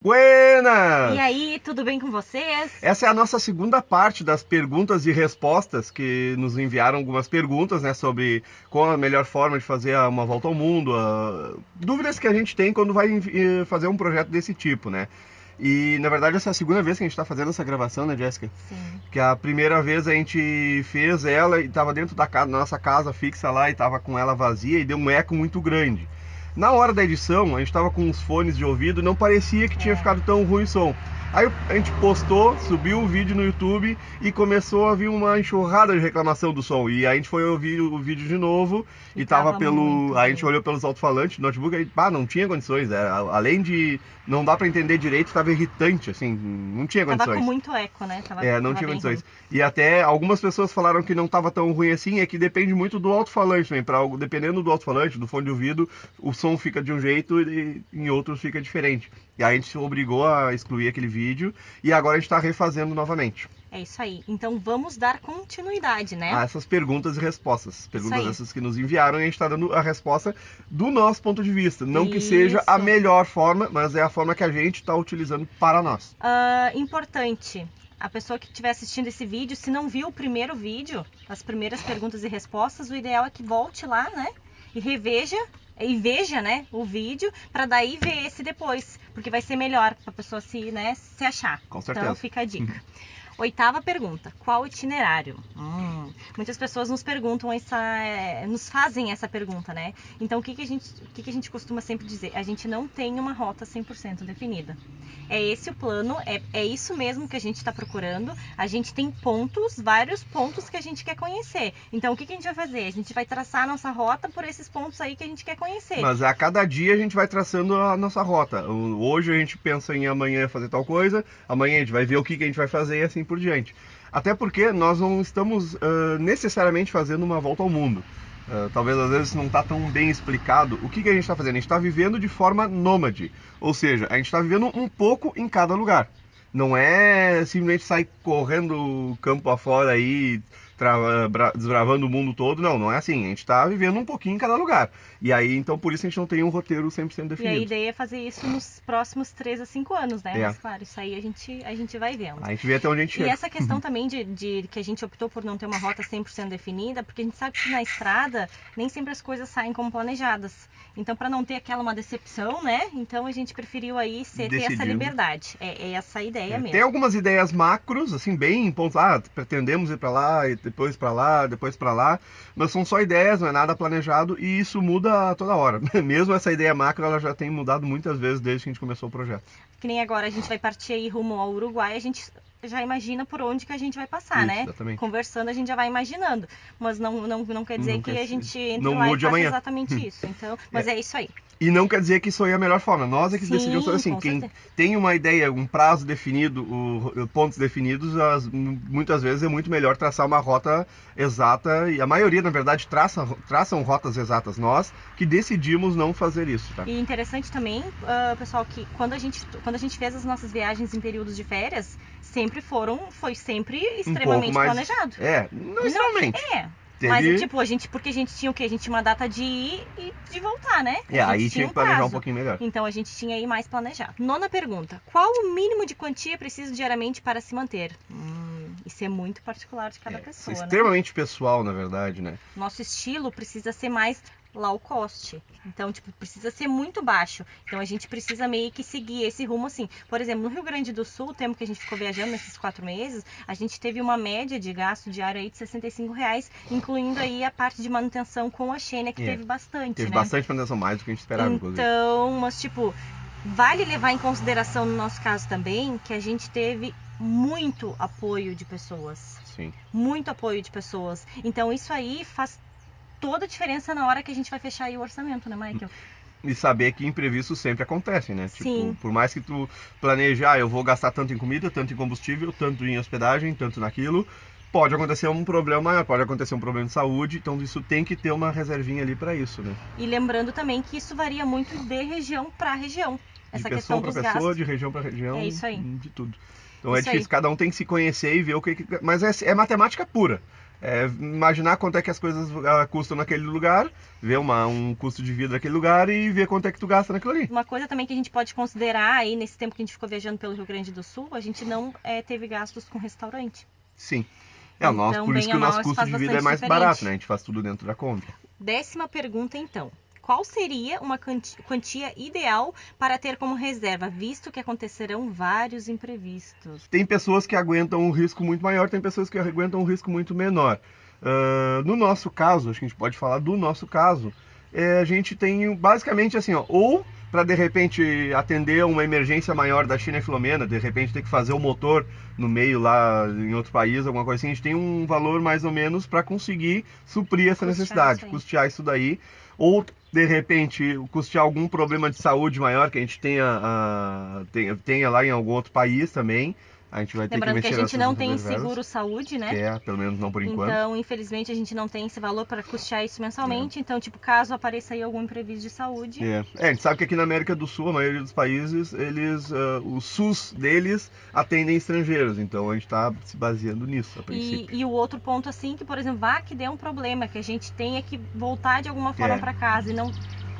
Buenas! E aí, tudo bem com vocês? Essa é a nossa segunda parte das perguntas e respostas, que nos enviaram algumas perguntas, né, sobre qual a melhor forma de fazer uma volta ao mundo, dúvidas que a gente tem quando vai fazer um projeto desse tipo, né? E na verdade essa é a segunda vez que a gente está fazendo essa gravação, né, Jéssica? Sim. Que a primeira vez a gente fez ela e estava dentro da nossa casa fixa lá e estava com ela vazia e deu um eco muito grande. Na hora da edição, a gente estava com os fones de ouvido, não parecia que tinha ficado tão ruim o som. Aí a gente postou, subiu o vídeo no YouTube e começou a vir uma enxurrada de reclamação do som. E aí a gente foi ouvir o vídeo de novo E tava tava pelo. muito Aí a gente ruim. olhou pelos alto-falantes do notebook e não tinha condições. Além de não dar para entender direito, estava irritante, assim, não tinha Tava com condições. muito eco, né? Tava, Não tava tinha bem ruim. condições. E até algumas pessoas falaram que não estava tão ruim assim, é que depende muito do alto-falante também. Dependendo do alto-falante, do fone de ouvido, o som fica de um jeito e em outros fica diferente. E aí a gente se obrigou a excluir aquele vídeo e agora a gente está refazendo novamente. É isso aí. Então vamos dar continuidade, né? Essas perguntas e respostas. Isso Perguntas aí. essas que nos enviaram e a gente está dando a resposta do nosso ponto de vista. Não que seja a Isso. melhor forma, mas é a forma que a gente está utilizando para nós. Importante. A pessoa que estiver assistindo esse vídeo, se não viu o primeiro vídeo, as primeiras perguntas e respostas, o ideal é que volte lá, né? E veja, né, o vídeo, para daí ver esse depois, porque vai ser melhor para a pessoa se achar. Com Então certeza. fica a dica. Oitava pergunta: qual itinerário? Muitas pessoas nos perguntam nos fazem essa pergunta, né? Então o que a gente costuma sempre dizer? A gente não tem uma rota 100% definida. É esse o plano, é isso mesmo que a gente está procurando. A gente tem vários pontos que a gente quer conhecer. Então o que a gente vai fazer? A gente vai traçar a nossa rota por esses pontos aí que a gente quer conhecer. Mas a cada dia a gente vai traçando a nossa rota. Hoje a gente pensa em amanhã fazer tal coisa, amanhã a gente vai ver o que a gente vai fazer e assim por diante. Até porque nós não estamos necessariamente fazendo uma volta ao mundo. Talvez às vezes não está tão bem explicado o que a gente está fazendo. A gente está vivendo de forma nômade, ou seja, a gente está vivendo um pouco em cada lugar. Não é simplesmente sair correndo campo afora aí, desbravando o mundo todo. Não, não é assim. A gente está vivendo um pouquinho em cada lugar. E aí, então, por isso a gente não tem um roteiro 100% E a definido. ideia é fazer isso nos próximos 3 a 5 anos, né? É. Mas claro, isso aí a gente vai vendo. A gente vê até onde a gente E chega. essa questão também de que a gente optou por não ter uma rota 100% definida, porque a gente sabe que na estrada nem sempre as coisas saem como planejadas. Então, para não ter uma decepção, né? Então a gente preferiu aí ter essa Decidimos. liberdade. É essa a ideia Tem mesmo. algumas ideias macros, assim, bem pontos. Pretendemos ir para lá, e depois para lá, depois para lá. Mas são só ideias, não é nada planejado e isso muda toda hora. Mesmo essa ideia macro, ela já tem mudado muitas vezes desde que a gente começou o projeto. Que nem agora a gente vai partir aí rumo ao Uruguai, a gente já imagina por onde que a gente vai passar, Isso, né? exatamente. Conversando a gente já vai imaginando, mas não quer dizer Não que quer a ser- gente entre não lá e mude faça amanhã. exatamente isso. Então, mas é isso aí. E não quer dizer que isso aí é a melhor forma. Nós é que decidimos fazer Sim, assim. com Quem certeza. tem uma ideia, um prazo definido, pontos definidos, muitas vezes é muito melhor traçar uma rota exata. E a maioria, na verdade, traçam rotas exatas. Nós que decidimos não fazer isso, tá? E interessante também, pessoal, que quando a gente fez as nossas viagens em períodos de férias, foi sempre Um pouco extremamente mais. planejado. Não Não, extremamente. mas Teve. tipo, porque a gente tinha o quê? A gente tinha uma data de ir e de voltar, né? A gente Aí tinha tinha que um planejar um prazo. pouquinho melhor. Então a gente tinha aí mais planejado. Nona pergunta: qual o mínimo de quantia preciso diariamente para se manter? Isso é muito particular de cada Isso é pessoa, né? extremamente pessoal, na verdade, né? Nosso estilo precisa ser mais low cost. Então, tipo, precisa ser muito baixo. Então, a gente precisa meio que seguir esse rumo assim. Por exemplo, no Rio Grande do Sul, o tempo que a gente ficou viajando nesses 4 meses, a gente teve uma média de gasto diário aí de R$ 65, incluindo aí a parte de manutenção com a Xênia, que É. teve bastante, Teve né? bastante manutenção, mais do que a gente esperava, inclusive. Então, mas tipo, vale levar em consideração no nosso caso também que a gente teve muito apoio de pessoas. Sim. Muito apoio de pessoas. Então, isso aí faz toda a diferença na hora que a gente vai fechar aí o orçamento, né, Michael? E saber que imprevistos sempre acontecem, né? Tipo, Sim. por mais que tu planeje, eu vou gastar tanto em comida, tanto em combustível, tanto em hospedagem, tanto naquilo, pode acontecer um problema maior, pode acontecer um problema de saúde, então isso tem que ter uma reservinha ali para isso, né? E lembrando também que isso varia muito de região para região. De essa pessoa questão para dos pessoa, gastos. de região para região, É isso aí. de tudo. Então é Isso difícil, aí. cada um tem que se conhecer e ver o que... Mas é matemática pura. É imaginar quanto é que as coisas custam naquele lugar, ver um custo de vida naquele lugar e ver quanto é que tu gasta naquilo ali. Uma coisa também que a gente pode considerar aí, nesse tempo que a gente ficou viajando pelo Rio Grande do Sul, a gente não teve gastos com restaurante. Sim. Então, Por isso bem que o ou mal, nosso isso custo faz de vida é bastante mais diferente. barato, né? A gente faz tudo dentro da Kombi. 10ª pergunta, então. Qual seria uma quantia ideal para ter como reserva, visto que acontecerão vários imprevistos? Tem pessoas que aguentam um risco muito maior, tem pessoas que aguentam um risco muito menor. No nosso caso, acho que a gente pode falar do nosso caso, a gente tem basicamente assim, ó, ou para de repente atender uma emergência maior da China e Filomena, de repente ter que fazer o motor no meio lá em outro país, alguma coisa assim, a gente tem um valor mais ou menos para conseguir suprir essa necessidade, custear isso daí, ou de repente custear algum problema de saúde maior que a gente tenha lá em algum outro país também. A gente vai ter que Lembrando que a mexer gente nessas não tem reservas, seguro saúde, né? que é, pelo menos não por enquanto. Então, infelizmente, a gente não tem esse valor para custear isso mensalmente. Então, tipo, caso apareça aí algum imprevisto de saúde... A gente sabe que aqui na América do Sul, a maioria dos países, o SUS deles atendem estrangeiros. Então, a gente está se baseando nisso, a princípio. E o outro ponto, assim, que, por exemplo, vá que dê um problema, que a gente tenha que voltar de alguma forma para casa e não...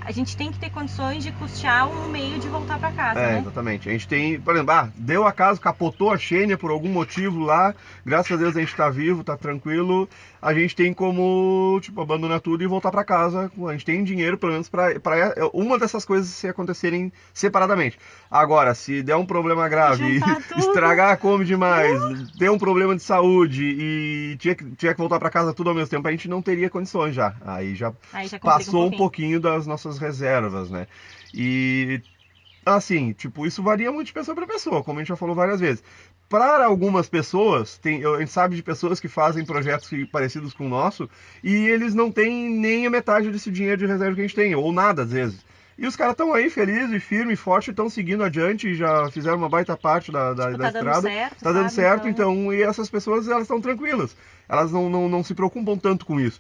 A gente tem que ter condições de custear um meio de voltar para casa, né? Exatamente. A gente tem, por exemplo, deu acaso, capotou a Xênia por algum motivo lá, graças a Deus a gente tá vivo, tá tranquilo, a gente tem como, tipo, abandonar tudo e voltar para casa. A gente tem dinheiro, pelo menos, para uma dessas coisas se acontecerem separadamente. Agora, se der um problema grave, estragar a Kombi demais, ter um problema de saúde e tinha que voltar para casa tudo ao mesmo tempo, a gente não teria condições já. Aí já passou um pouquinho das nossas reservas, né? E assim, tipo, isso varia muito de pessoa para pessoa, como a gente já falou várias vezes. Para algumas pessoas, a gente sabe de pessoas que fazem projetos parecidos com o nosso e eles não têm nem a metade desse dinheiro de reserva que a gente tem, ou nada às vezes. E os caras estão aí felizes, firmes, fortes, estão seguindo adiante e já fizeram uma baita parte da estrada. Certo, tá dando certo, então, e essas pessoas elas estão tranquilas. Elas não se preocupam tanto com isso.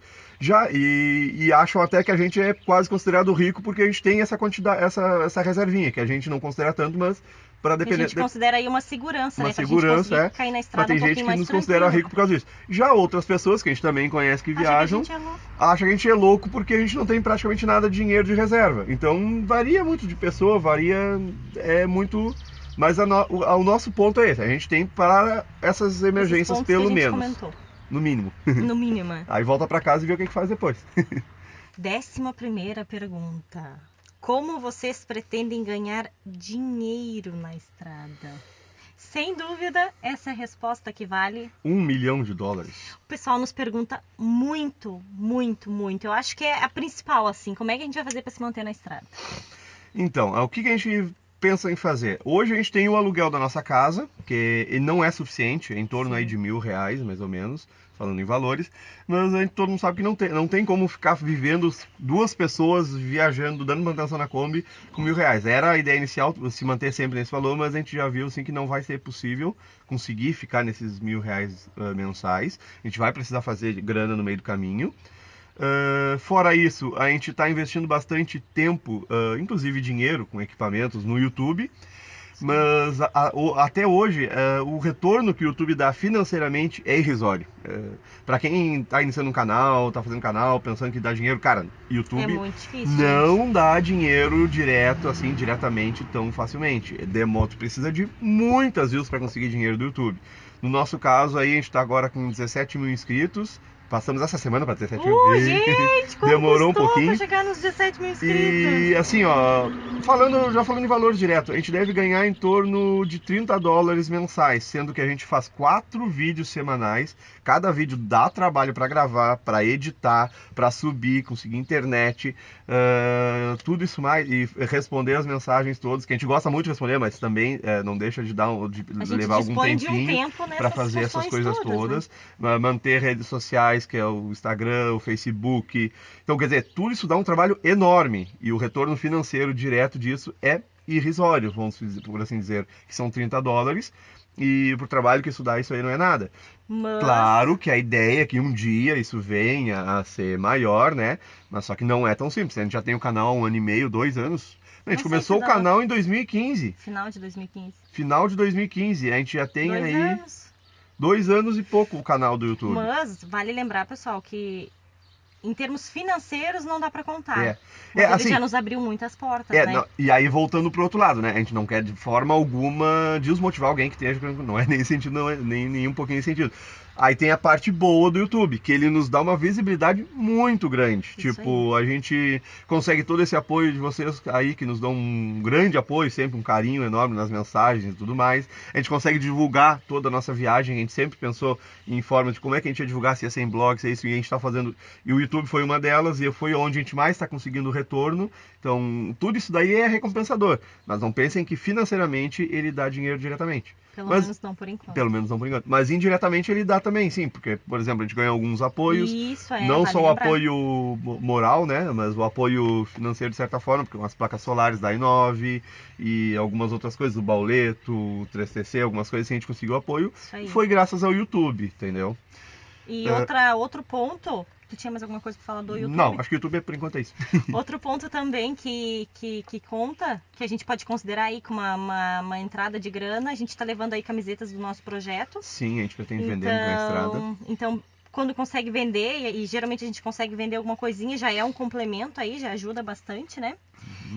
E acham até que a gente é quase considerado rico porque a gente tem essa quantidade, essa reservinha, que a gente não considera tanto, mas para depender. A gente considera aí uma segurança, uma né? segurança, pra gente cair na estrada mas tem gente que nos considera rico por causa disso. Já outras pessoas que a gente também conhece que viajam, acham que a gente é louco porque a gente não tem praticamente nada de dinheiro de reserva. Então varia muito de pessoa, varia muito. Mas o nosso ponto é esse, a gente tem para essas emergências pelo menos. Comentou. No mínimo. No mínimo. Aí volta para casa e vê o que faz depois. 11ª pergunta. Como vocês pretendem ganhar dinheiro na estrada? Sem dúvida, essa é a resposta que vale $1 milhão. O pessoal nos pergunta muito, muito, muito. Eu acho que é a principal, assim. Como é que a gente vai fazer para se manter na estrada? Então, o que a gente pensa em fazer? Hoje a gente tem o aluguel da nossa casa, que não é suficiente, é em torno aí de R$1.000, mais ou menos, falando em valores, mas a gente, todo mundo sabe que não tem como ficar vivendo duas pessoas viajando, dando manutenção na Kombi com R$1.000. Era a ideia inicial, se manter sempre nesse valor, mas a gente já viu assim, que não vai ser possível conseguir ficar nesses R$1.000 mensais. A gente vai precisar fazer grana no meio do caminho. Fora isso, a gente está investindo bastante tempo, inclusive dinheiro com equipamentos no YouTube. Sim. Mas até hoje o retorno que o YouTube dá financeiramente é irrisório. Para quem está iniciando um canal, está fazendo um canal, pensando que dá dinheiro, cara, YouTube é muito difícil, não dá dinheiro direto, assim, diretamente tão facilmente. Tu precisa de muitas views para conseguir dinheiro do YouTube. No nosso caso aí, a gente está agora com 17 mil inscritos. Passamos essa semana para 17 mil. Gente, como demorou um pouquinho para chegar nos 17 mil inscritos. E assim, ó, já falando em valor direto, a gente deve ganhar em torno de $30 mensais, sendo que a gente faz 4 vídeos semanais. Cada vídeo dá trabalho para gravar, para editar, para subir, conseguir internet, tudo isso mais, e responder as mensagens todas, que a gente gosta muito de responder, mas também não deixa de levar algum tempinho para fazer essas coisas todas, né? Manter redes sociais, que é o Instagram, o Facebook. Então, quer dizer, tudo isso dá um trabalho enorme e o retorno financeiro direto disso é irrisório, vamos por assim dizer, que são $30 e pro trabalho que isso dá, isso aí não é nada. Mas... Claro que a ideia é que um dia isso venha a ser maior, né? Mas só que não é tão simples. A gente já tem o canal há 1 ano e meio, 2 anos. A gente Não sei começou se o dá- canal em 2015. Final de 2015. Final de 2015. A gente já tem 2 aí anos. 2 anos e pouco o canal do YouTube. Mas vale lembrar, pessoal, que em termos financeiros não dá pra contar. É. Mas ele Assim, já nos abriu muitas portas, né? não, e aí voltando pro outro lado, né? A gente não quer de forma alguma desmotivar alguém que esteja, não é nem sentido, não é nem um pouquinho sentido. Aí tem a parte boa do YouTube, que ele nos dá uma visibilidade muito grande. Isso Tipo, a gente consegue todo esse apoio de vocês aí, que nos dão um grande apoio, sempre um carinho enorme nas mensagens e tudo mais. A gente consegue divulgar toda a nossa viagem, a gente sempre pensou em forma de como é que a gente ia divulgar, se ia ser em blog, se é isso, e a gente está fazendo. E o YouTube foi uma delas, e foi onde a gente mais está conseguindo retorno. Então, tudo isso daí é recompensador. Mas não pensem que financeiramente ele dá dinheiro diretamente. Pelo menos não por enquanto. Pelo menos não por enquanto. Mas indiretamente ele dá também, sim. Porque, por exemplo, a gente ganha alguns apoios. Isso, Não vale só o lembrar. apoio moral, né? Mas o apoio financeiro de certa forma, porque umas placas solares da i9 e algumas outras coisas, o Bauleto, o 3TC, algumas coisas que a gente conseguiu apoio. Isso aí. Foi graças ao YouTube, entendeu? E outro ponto, tu tinha mais alguma coisa pra falar do YouTube? Não, acho que o YouTube por enquanto é isso. Outro ponto também que conta, que a gente pode considerar aí como uma entrada de grana, a gente tá levando aí camisetas do nosso projeto. Sim, a gente pretende vender na estrada. Então, quando consegue vender, e geralmente a gente consegue vender alguma coisinha, já é um complemento aí, já ajuda bastante, né?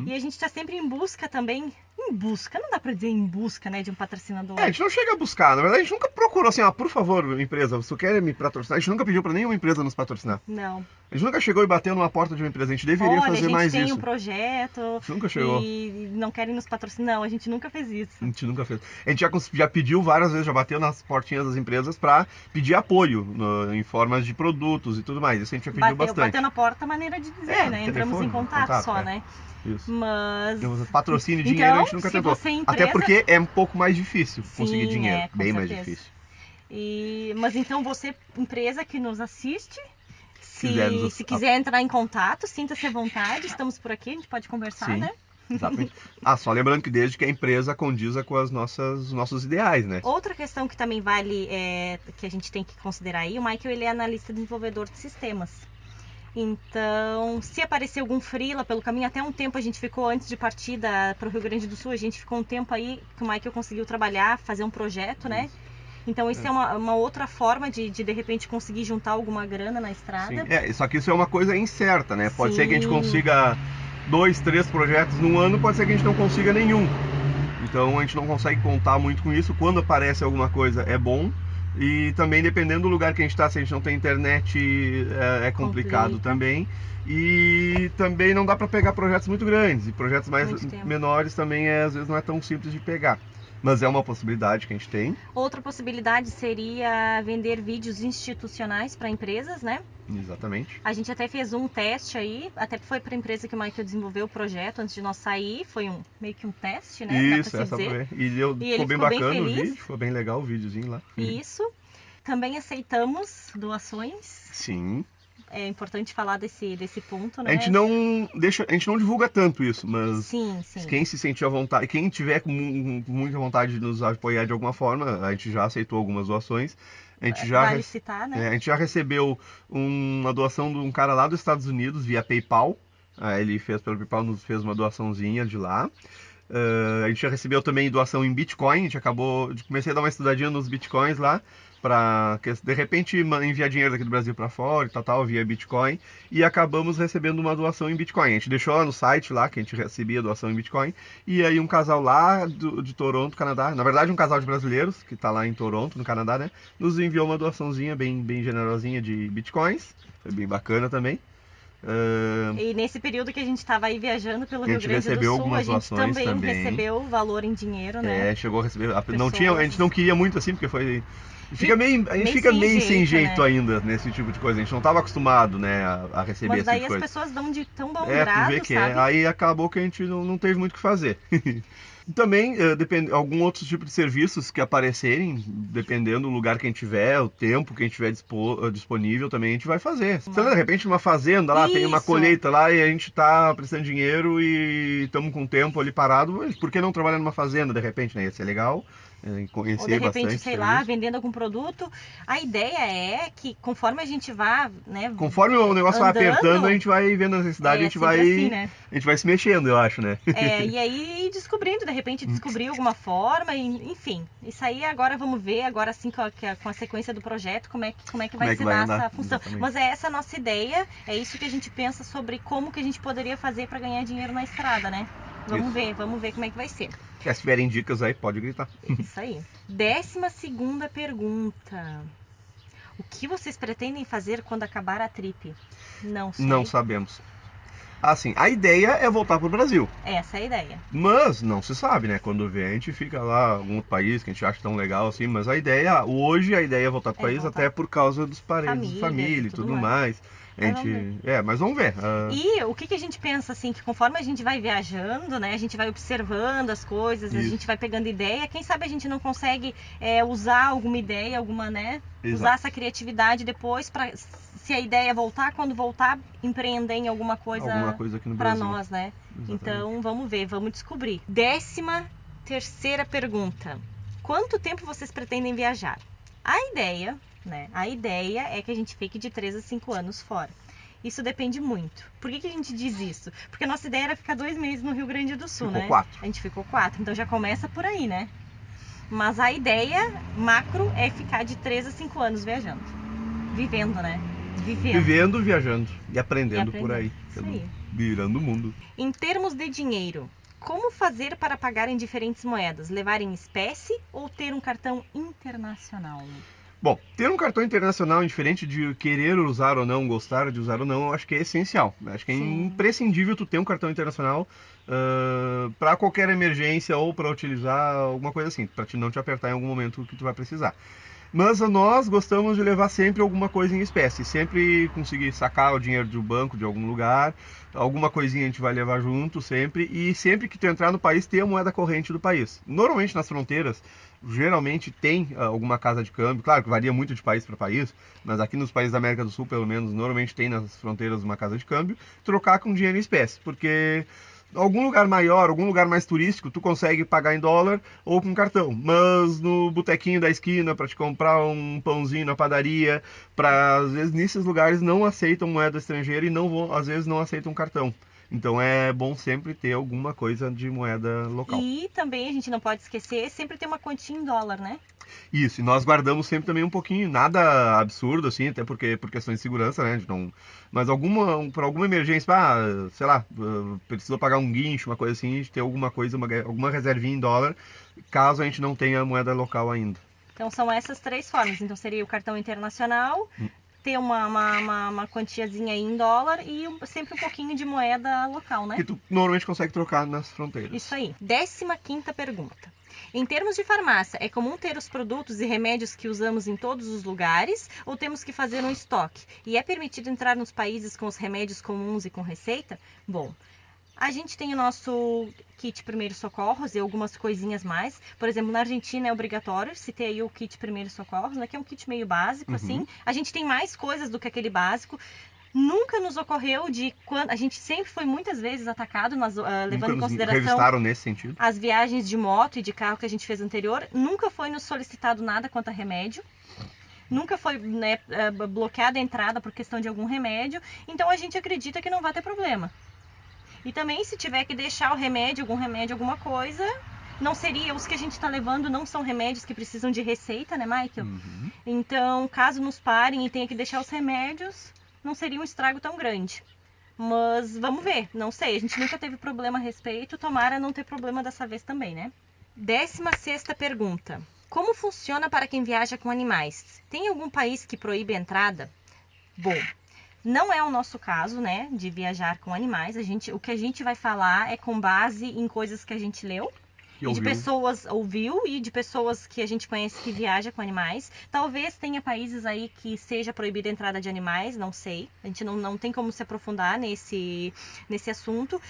E a gente tá sempre em busca também, não dá pra dizer em busca, né, de um patrocinador. A gente não chega a buscar, na verdade a gente nunca procurou assim, por favor, empresa, você quer me patrocinar? A gente nunca pediu pra nenhuma empresa nos patrocinar. Não. A gente nunca chegou e bateu numa porta de uma empresa, a gente deveria fazer mais isso. A gente tem um projeto Nunca chegou. E não querem nos patrocinar. Não, a gente nunca fez isso. A gente nunca fez. A gente já pediu várias vezes, já bateu nas portinhas das empresas pra pedir apoio em formas de produtos e tudo mais. Isso a gente já pediu bastante. Bateu na porta, maneira de dizer, né? Entramos em contato só, né? Isso. Mas... Patrocínio e dinheiro a gente nunca tentou. Até porque é um pouco mais difícil conseguir dinheiro. Bem mais difícil. Mas então você, empresa que nos assiste, se quiser entrar em contato, sinta-se à vontade, estamos por aqui, a gente pode conversar, Sim, né? Exatamente. Só lembrando que desde que a empresa condiza com os nossos ideais, né? Outra questão que também vale, que a gente tem que considerar aí, o Michael ele é analista desenvolvedor de sistemas. Então, se aparecer algum freela pelo caminho, até um tempo a gente ficou, antes de partir para o Rio Grande do Sul, a gente ficou um tempo aí que o Michael conseguiu trabalhar, fazer um projeto, né? Então isso é uma outra forma de repente conseguir juntar alguma grana na estrada. Sim. Só que isso é uma coisa incerta, né? Pode ser que a gente Sim. consiga 2, 3 projetos num ano, pode ser que a gente não consiga nenhum. Então a gente não consegue contar muito com isso. Quando aparece alguma coisa é bom. E também dependendo do lugar que a gente está, se a gente não tem internet, é complicado também. E também não dá para pegar projetos muito grandes. E projetos mais menores também às vezes não é tão simples de pegar. Mas é uma possibilidade que a gente tem. Outra possibilidade seria vender vídeos institucionais para empresas, né? Exatamente. A gente até fez um teste aí, até foi para a empresa que o Michael desenvolveu o projeto antes de nós sair, foi meio que um teste, né? Isso, essa foi. E ficou bem bacana o vídeo, ficou bem legal o videozinho lá. Isso. Também aceitamos doações. Sim. É importante falar desse ponto, né? A gente não divulga tanto isso, mas sim. Quem se sentir à vontade, quem tiver com muita vontade de nos apoiar de alguma forma, a gente já aceitou algumas doações. A gente vale citar, né? A gente já recebeu uma doação de um cara lá dos Estados Unidos via PayPal. Ele fez pelo PayPal, nos fez uma doaçãozinha de lá. A gente já recebeu também doação em Bitcoin. A gente comecei a dar uma estudadinha nos Bitcoins lá, para de repente enviar dinheiro daqui do Brasil para fora e tal, via Bitcoin, e acabamos recebendo uma doação em Bitcoin. A gente deixou lá no site lá que a gente recebia doação em Bitcoin, e aí um casal lá de Toronto, Canadá, na verdade um casal de brasileiros que está lá em Toronto, no Canadá, né, nos enviou uma doaçãozinha bem generosinha de Bitcoins, foi bem bacana também. E nesse período que a gente estava aí viajando pelo Rio Grande do Sul, a gente também recebeu valor em dinheiro, né? Chegou a receber. A gente não queria muito assim, porque foi. A gente fica meio sem jeito, né? Ainda nesse tipo de coisa. A gente não estava acostumado, né, a receber esse tipo de coisa. Mas daí as pessoas dão de tão bom grado, tu vê que sabe? Aí acabou que a gente não teve muito o que fazer. Também, algum outro tipo de serviços que aparecerem, dependendo do lugar que a gente tiver, o tempo que a gente tiver disponível, também a gente vai fazer. Sei lá, de repente uma fazenda lá, tem uma Isso. colheita lá e a gente tá precisando de dinheiro e estamos com o tempo ali parado, mas por que não trabalhar numa fazenda de repente, né? Ia ser legal, Ou de conhecer repente, bastante sei lá, serviço. vendendo algum produto. A ideia é que conforme a gente vá, né, Conforme o negócio vai apertando, a andando, gente vai vendo a necessidade, é sempre assim, né? a gente vai se mexendo, eu acho, né? E aí descobrindo, de repente descobrir alguma forma, enfim. Isso aí agora vamos ver, agora sim com a sequência do projeto, como é que Como vai é que se vai dar andar? essa função. Exatamente. Mas é essa a nossa ideia, é isso que a gente pensa sobre como que a gente poderia fazer para ganhar dinheiro na estrada, né? Vamos ver como é que vai ser. Se tiverem dicas aí, pode gritar. Isso aí. 12ª pergunta. O que vocês pretendem fazer quando acabar a trip? Não Não sei. sabemos. Assim, a ideia é voltar pro Brasil. Essa é a ideia. Mas não se sabe, né? Quando vê, a gente fica lá, algum outro país que a gente acha tão legal assim. Mas hoje a ideia é voltar pro país, Voltar. até por causa dos parentes, Famílias família e e tudo tudo mais. mais. A Mas vamos ver. gente. Mas vamos ver. E o que a gente pensa, assim, que conforme a gente vai viajando, né, a gente vai observando as coisas, a Isso. gente vai pegando ideia, quem sabe a gente não consegue usar alguma ideia, alguma, né, Exato. usar essa criatividade depois para, se a ideia voltar, quando voltar, empreender em alguma coisa aqui no para Brasil. nós, né? Exatamente. Então, vamos ver, vamos descobrir. 13ª pergunta. Quanto tempo vocês pretendem viajar? A ideia, né, a ideia é que a gente fique de 3 a 5 anos fora. Isso depende muito. Por que a gente diz isso? Porque a nossa ideia era ficar 2 meses no Rio Grande do Sul, Ficou né? 4. A gente ficou 4, então já começa por aí, né? Mas a ideia macro é ficar de 3 a 5 anos viajando. Vivendo, né? Vivendo, viajando e aprendendo por aí. Isso aí. Virando o mundo. Em termos de dinheiro, como fazer para pagar em diferentes moedas? Levar em espécie ou ter um cartão internacional? Bom, ter um cartão internacional, indiferente de querer usar ou não, gostar de usar ou não, eu acho que é essencial. Acho que é imprescindível tu ter um cartão internacional para qualquer emergência ou para utilizar alguma coisa assim, para não te apertar em algum momento que tu vai precisar. Mas nós gostamos de levar sempre alguma coisa em espécie, sempre conseguir sacar o dinheiro do banco de algum lugar, alguma coisinha a gente vai levar junto sempre, e sempre que tu entrar no país ter a moeda corrente do país. Normalmente nas fronteiras, geralmente tem alguma casa de câmbio, claro que varia muito de país para país, mas aqui nos países da América do Sul, pelo menos, normalmente tem nas fronteiras uma casa de câmbio, trocar com dinheiro em espécie, porque algum lugar maior, algum lugar mais turístico, tu consegue pagar em dólar ou com cartão. Mas no botequinho da esquina, para te comprar um pãozinho na padaria, às vezes nesses lugares não aceitam moeda estrangeira e às vezes não aceitam cartão. Então é bom sempre ter alguma coisa de moeda local. E também a gente não pode esquecer, sempre ter uma quantia em dólar, né? Isso, e nós guardamos sempre também um pouquinho, nada absurdo assim, até porque por questões de segurança, né? Não, mas para alguma emergência, sei lá, precisou pagar um guincho, uma coisa assim, a gente ter alguma coisa, alguma reservinha em dólar, caso a gente não tenha moeda local ainda. Então são essas 3 formas. Então seria o cartão internacional, ter uma quantiazinha aí em dólar e sempre um pouquinho de moeda local, né? Que tu normalmente consegue trocar nas fronteiras. Isso aí. 15ª pergunta. Em termos de farmácia, é comum ter os produtos e remédios que usamos em todos os lugares ou temos que fazer um estoque? E é permitido entrar nos países com os remédios comuns e com receita? Bom, a gente tem o nosso kit primeiros socorros e algumas coisinhas mais. Por exemplo, na Argentina é obrigatório se ter aí o kit primeiros socorros, né? Que é um kit meio básico, assim. A gente tem mais coisas do que aquele básico. Nunca nos ocorreu de quando a gente sempre foi muitas vezes atacado, levando em consideração revistaram nesse sentido. As viagens de moto e de carro que a gente fez anterior. Nunca foi nos solicitado nada quanto a remédio. Nunca foi, né, bloqueada a entrada por questão de algum remédio. Então a gente acredita que não vai ter problema. E também se tiver que deixar o remédio, alguma coisa, não seria, os que a gente está levando não são remédios que precisam de receita, né, Michael? Então, caso nos parem e tenha que deixar os remédios, não seria um estrago tão grande. Mas vamos ver, não sei, a gente nunca teve problema a respeito, tomara não ter problema dessa vez também, né? 16ª pergunta. Como funciona para quem viaja com animais? Tem algum país que proíbe a entrada? Bom, não é o nosso caso, né, de viajar com animais. O que a gente vai falar é com base em coisas que a gente leu e de pessoas ouviu e de pessoas que a gente conhece que viaja com animais. Talvez tenha países aí que seja proibida a entrada de animais, não sei. A gente não tem como se aprofundar nesse assunto.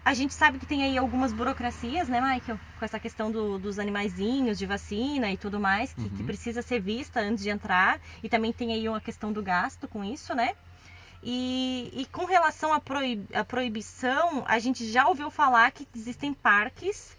A gente sabe que tem aí algumas burocracias, né, Michael? Com essa questão dos animaizinhos, de vacina e tudo mais, que precisa ser vista antes de entrar. E também tem aí uma questão do gasto com isso, né? E com relação à proibição, a gente já ouviu falar que existem parques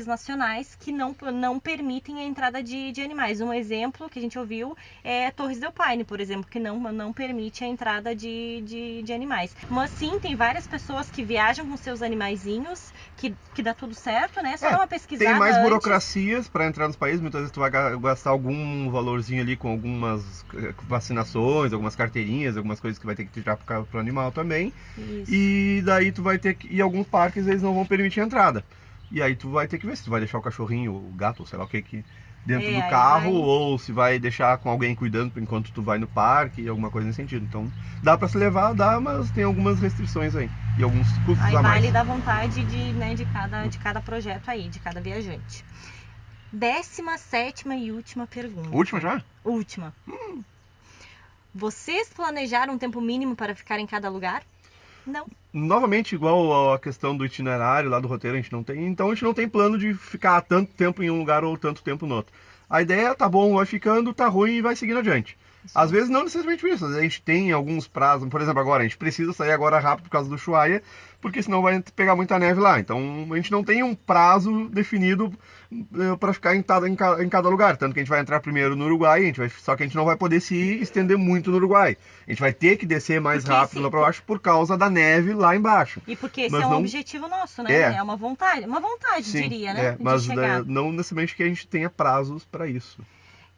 nacionais que não permitem a entrada de animais. Um exemplo que a gente ouviu é Torres del Paine, por exemplo, que não permite a entrada de animais. Mas sim, tem várias pessoas que viajam com seus animaizinhos, que dá tudo certo, né? Só dar uma pesquisada tem mais antes. burocracias para entrar nos países, muitas vezes tu vai gastar algum valorzinho ali com algumas vacinações, algumas carteirinhas, algumas coisas que vai ter que tirar pro animal também. Isso. E daí tu vai ter que... E alguns parques eles não vão permitir a entrada. E aí tu vai ter que ver se tu vai deixar o cachorrinho, o gato, ou sei lá o que dentro do aí carro, vai. ou se vai deixar com alguém cuidando enquanto tu vai no parque, alguma coisa nesse sentido. Então dá para se levar, dá, mas tem algumas restrições aí e alguns custos Aí a mais. vale da vontade de cada projeto aí, de cada viajante. 17ª e última pergunta. Última já? Última. Vocês planejaram um tempo mínimo para ficar em cada lugar? Não. Novamente, igual a questão do itinerário lá do roteiro, a gente não tem. Então a gente não tem plano de ficar tanto tempo em um lugar ou tanto tempo no outro. A ideia é, tá bom, vai ficando, tá ruim e vai seguindo adiante. Às vezes não necessariamente isso, às vezes a gente tem alguns prazos, por exemplo, agora a gente precisa sair agora rápido por causa do Ushuaia, porque senão vai pegar muita neve lá. Então a gente não tem um prazo definido para ficar em cada lugar. Tanto que a gente vai entrar primeiro no Uruguai, só que a gente não vai poder se estender muito no Uruguai. A gente vai ter que descer mais rápido lá para baixo por causa da neve lá embaixo. E porque esse Mas é um não... objetivo nosso, né? É uma vontade, Sim, diria, né? mas de chegar. não necessariamente que a gente tenha prazos para isso.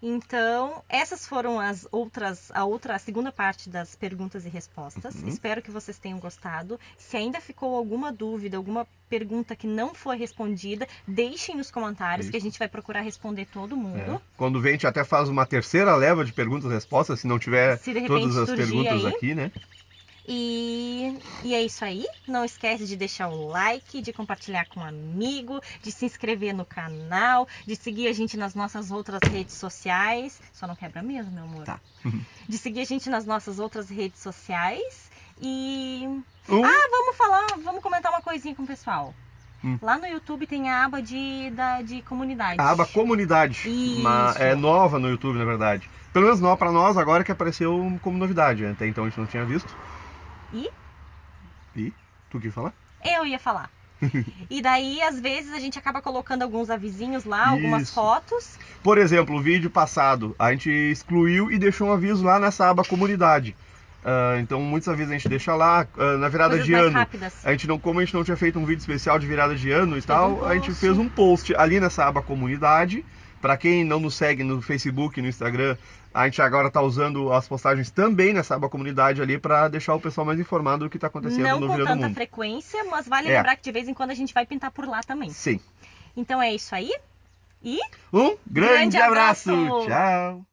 Então, essas foram a segunda parte das perguntas e respostas. Espero que vocês tenham gostado. Se ainda ficou alguma dúvida, alguma pergunta que não foi respondida, deixem nos comentários que a gente vai procurar responder todo mundo. Quando vem, a gente até faz uma terceira leva de perguntas e respostas, se não tiver Se de repente todas as perguntas aí. aqui, né? E é isso aí. Não esquece de deixar o like, de compartilhar com um amigo, de se inscrever no canal, de seguir a gente nas nossas outras redes sociais. Só não quebra mesmo, meu amor. Tá. De seguir a gente nas nossas outras redes sociais. E... vamos comentar uma coisinha com o pessoal. Lá no YouTube tem a aba de comunidade. A aba comunidade. É nova no YouTube, na verdade. Pelo menos não para nós, agora que apareceu como novidade. Até então a gente não tinha visto. E? Tu quer falar? Eu ia falar. E daí, às vezes, a gente acaba colocando alguns avisinhos lá, algumas fotos. Por exemplo, o vídeo passado, a gente excluiu e deixou um aviso lá nessa aba comunidade. Então, muitos avisos a gente deixa lá. Na virada Coisas de mais ano, rápidas. como a gente não tinha feito um vídeo especial de virada de ano e tal, a gente fez um post ali nessa aba comunidade. Para quem não nos segue no Facebook, no Instagram, a gente agora está usando as postagens também nessa aba comunidade ali para deixar o pessoal mais informado do que está acontecendo no Virando Mundo. Não com tanta frequência, mas vale lembrar que de vez em quando a gente vai pintar por lá também. Sim. Então é isso aí. E um grande abraço! Tchau!